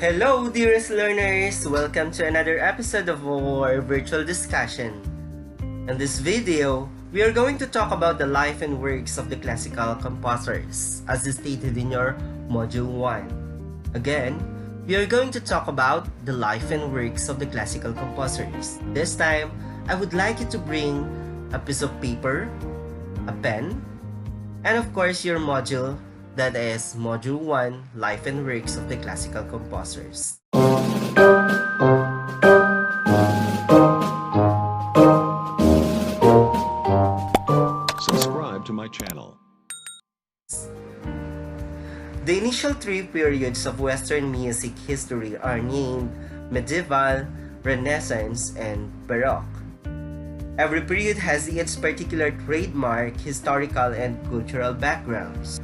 Hello, dearest learners! Welcome to another episode of our virtual discussion. In this video, we are going to talk about the life and works of the classical composers, as stated in your Module 1. Again, we are going to talk about the life and works of the classical composers. This time, I would like you to bring a piece of paper, a pen, and of course your module, that is Module 1, Life and Works of the Classical Composers. Subscribe to my channel. The initial three periods of Western music history are named Medieval, Renaissance, and Baroque. Every period has its particular trademark, historical, and cultural backgrounds.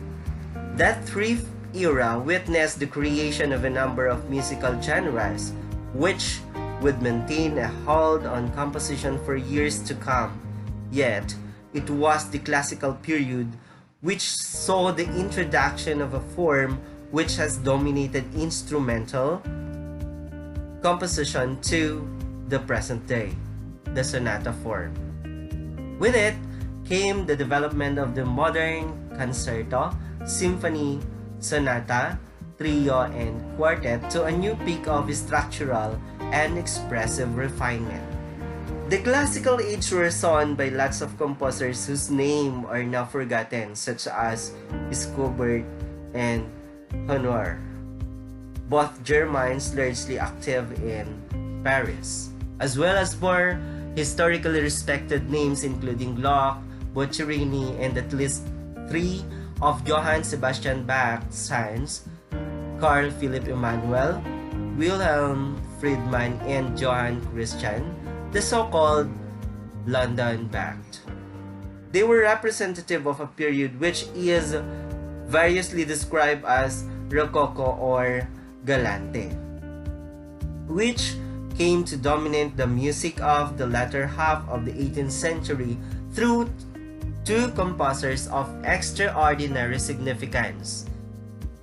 That three era witnessed the creation of a number of musical genres, which would maintain a hold on composition for years to come. Yet, it was the classical period which saw the introduction of a form which has dominated instrumental composition to the present day, the sonata form. With it came the development of the modern concerto, symphony, sonata, trio, and quartet to a new peak of structural and expressive refinement. The classical age were sown by lots of composers whose names are now forgotten, such as Schubert and Honor, both Germans largely active in Paris, as well as more historically respected names including Gluck, Boccherini, and at least three of Johann Sebastian Bach's sons, Carl Philipp Emanuel, Wilhelm Friedman, and Johann Christian, the so-called London Bach. They were representative of a period which is variously described as Rococo or Galante, which came to dominate the music of the latter half of the 18th century through two composers of extraordinary significance.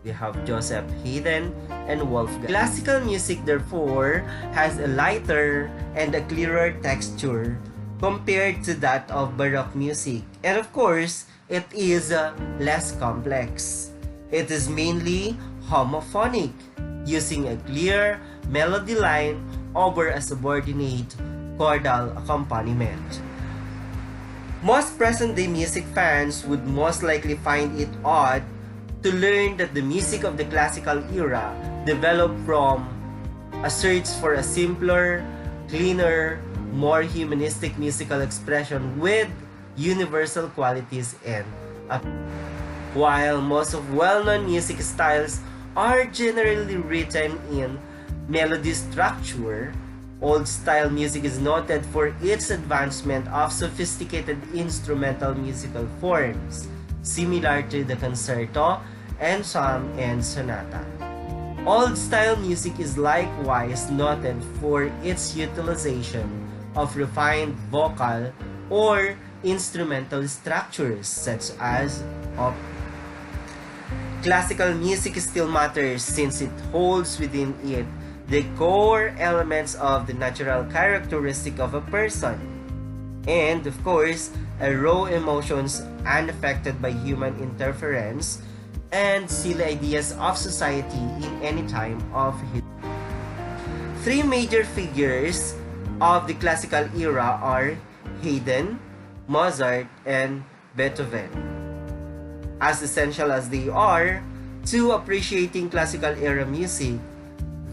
We have Joseph Haydn and Wolfgang. Classical music, therefore, has a lighter and a clearer texture compared to that of Baroque music. And of course, it is less complex. It is mainly homophonic, using a clear melody line over a subordinate chordal accompaniment. Most present-day music fans would most likely find it odd to learn that the music of the classical era developed from a search for a simpler, cleaner, more humanistic musical expression with universal qualities and while most of well-known music styles are generally written in melody structure, old-style music is noted for its advancement of sophisticated instrumental musical forms, similar to the concerto, ensemble, and sonata. Old-style music is likewise noted for its utilization of refined vocal or instrumental structures such as opera. Classical music still matters since it holds within it the core elements of the natural characteristic of a person, and of course, a raw emotions unaffected by human interference and silly ideas of society in any time of history. Three major figures of the classical era are Haydn, Mozart, and Beethoven. As essential as they are to appreciating classical era music,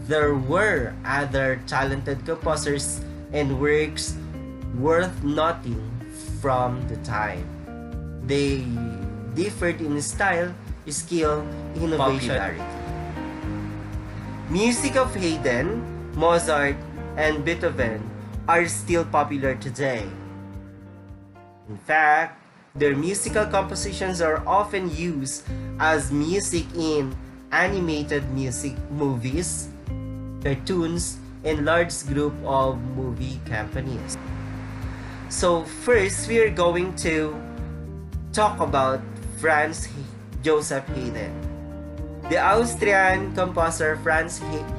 there were other talented composers and works worth noting from the time. They differed in style, skill, innovation, popularity. Music of Haydn, Mozart, and Beethoven are still popular today. In fact, their musical compositions are often used as music in animated music movies, cartoons, and large group of movie companies. So first, we are going to talk about Joseph Haydn. The Austrian composer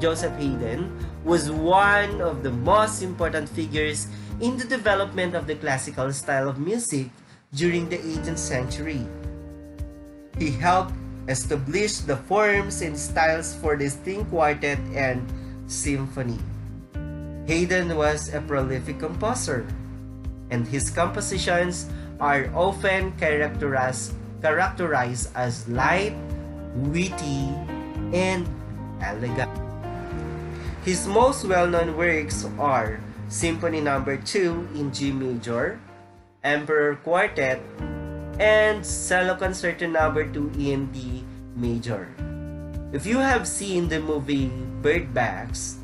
Joseph Haydn was one of the most important figures in the development of the classical style of music during the 18th century. He helped establish the forms and styles for the string quartet and symphony. Haydn was a prolific composer, and his compositions are often characterized as light, witty, and elegant. His most well-known works are Symphony No. 2 in G major, Emperor Quartet, and Cello Concerto No. 2 in D major. If you have seen the movie Bird Box,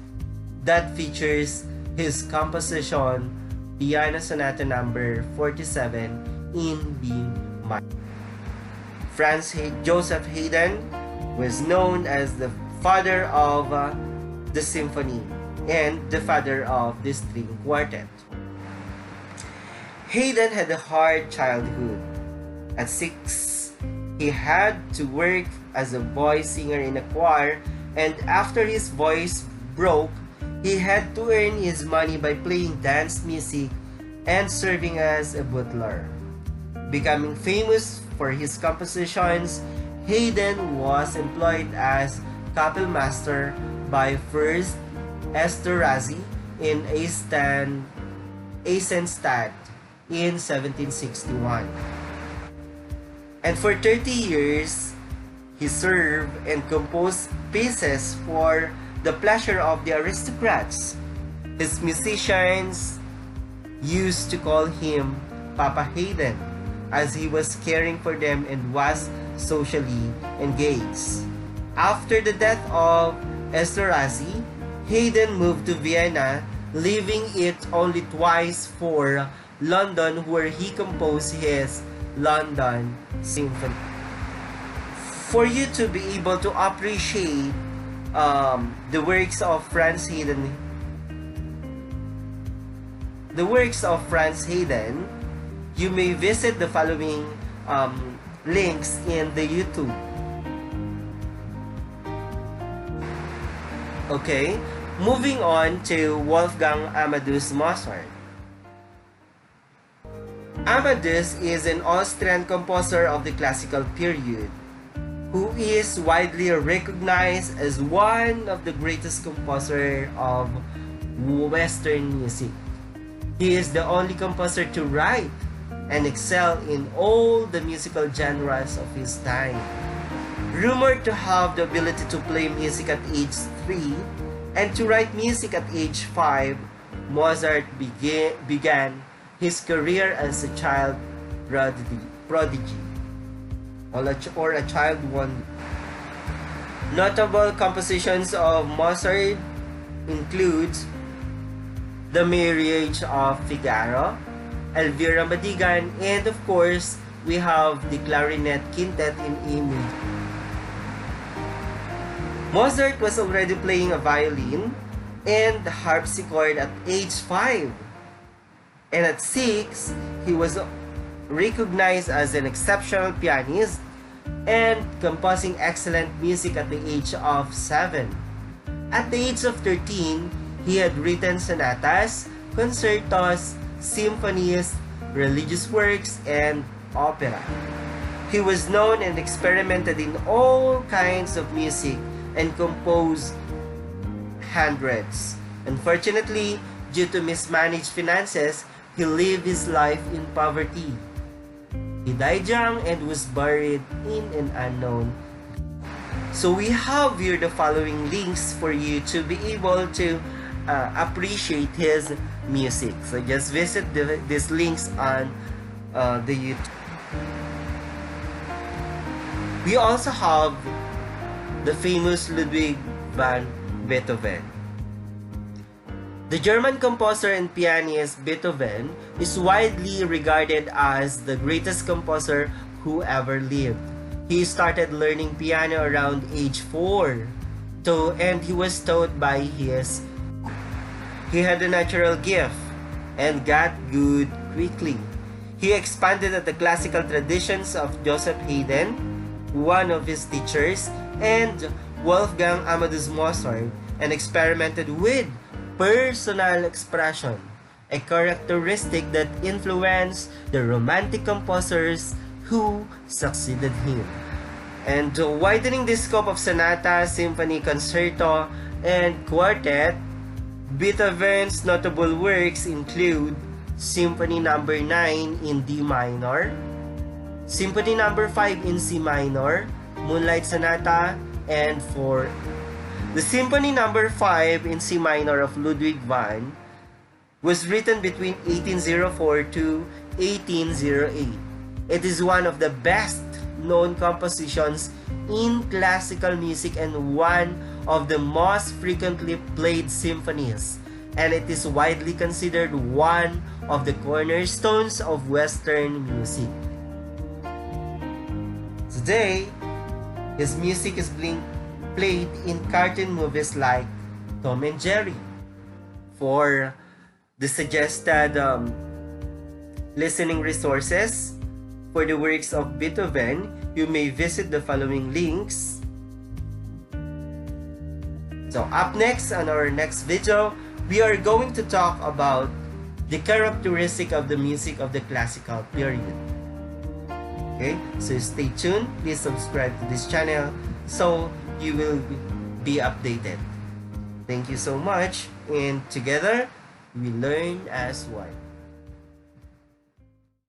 that features his composition Piano Sonata No. 47 in B minor. Joseph Haydn was known as the father of the symphony and the father of the string quartet. Haydn had a hard childhood. At 6, he had to work as a boy singer in a choir, and after his voice broke, he had to earn his money by playing dance music and serving as a butler. Becoming famous for his compositions, Haydn was employed as kapellmeister by first Esterhazy in Eisenstadt in 1761. And for 30 years, he served and composed pieces for the pleasure of the aristocrats. His musicians used to call him Papa Haydn, as he was caring for them and was socially engaged. After the death of Esterhazy, Haydn moved to Vienna, leaving it only twice for London, where he composed his London Symphony. For you to be able to appreciate the works of Franz Haydn, you may visit the following links in the YouTube. Okay, moving on to Wolfgang Amadeus Mozart. Amadeus is an Austrian composer of the classical period, who is widely recognized as one of the greatest composers of Western music. He is the only composer to write and excel in all the musical genres of his time. Rumored to have the ability to play music at age 3 and to write music at age 5, Mozart began his career as a child prodigy or a child wonder. Notable compositions of Mozart include The Marriage of Figaro, Elvira Madigan, and of course, we have the Clarinet Quintet in E major. Mozart was already playing a violin and the harpsichord at age 5. And at 6, he was recognized as an exceptional pianist and composing excellent music at the age of 7. At the age of 13, he had written sonatas, concertos, symphonies, religious works, and opera. He was known and experimented in all kinds of music and composed hundreds. Unfortunately, due to mismanaged finances, he lived his life in poverty. He died young and was buried in an unknown. So we have here the following links for you to be able to appreciate his music. So just visit these links on the YouTube. We also have the famous Ludwig van Beethoven. The German composer and pianist Beethoven is widely regarded as the greatest composer who ever lived. He started learning piano around age 4, and he was taught by his. He had a natural gift and got good quickly. He expanded at the classical traditions of Joseph Haydn, one of his teachers, and Wolfgang Amadeus Mozart, and experimented with personal expression, a characteristic that influenced the romantic composers who succeeded him. And widening the scope of sonata, symphony, concerto, and quartet, Beethoven's notable works include Symphony No. 9 in D minor, Symphony No. 5 in C minor, Moonlight Sonata, and 4. The Symphony No. 5 in C minor of Ludwig van was written between 1804 to 1808. It is one of the best known compositions in classical music and one of the most frequently played symphonies, and it is widely considered one of the cornerstones of Western music. Today, his music is being played in cartoon movies like Tom and Jerry. For the suggested listening resources for the works of Beethoven, you may visit the following links. So up next, on our next video, we are going to talk about the characteristic of the music of the classical period. Okay, so stay tuned. Please subscribe to this channel so you will be updated. Thank you so much, and together we learn as one.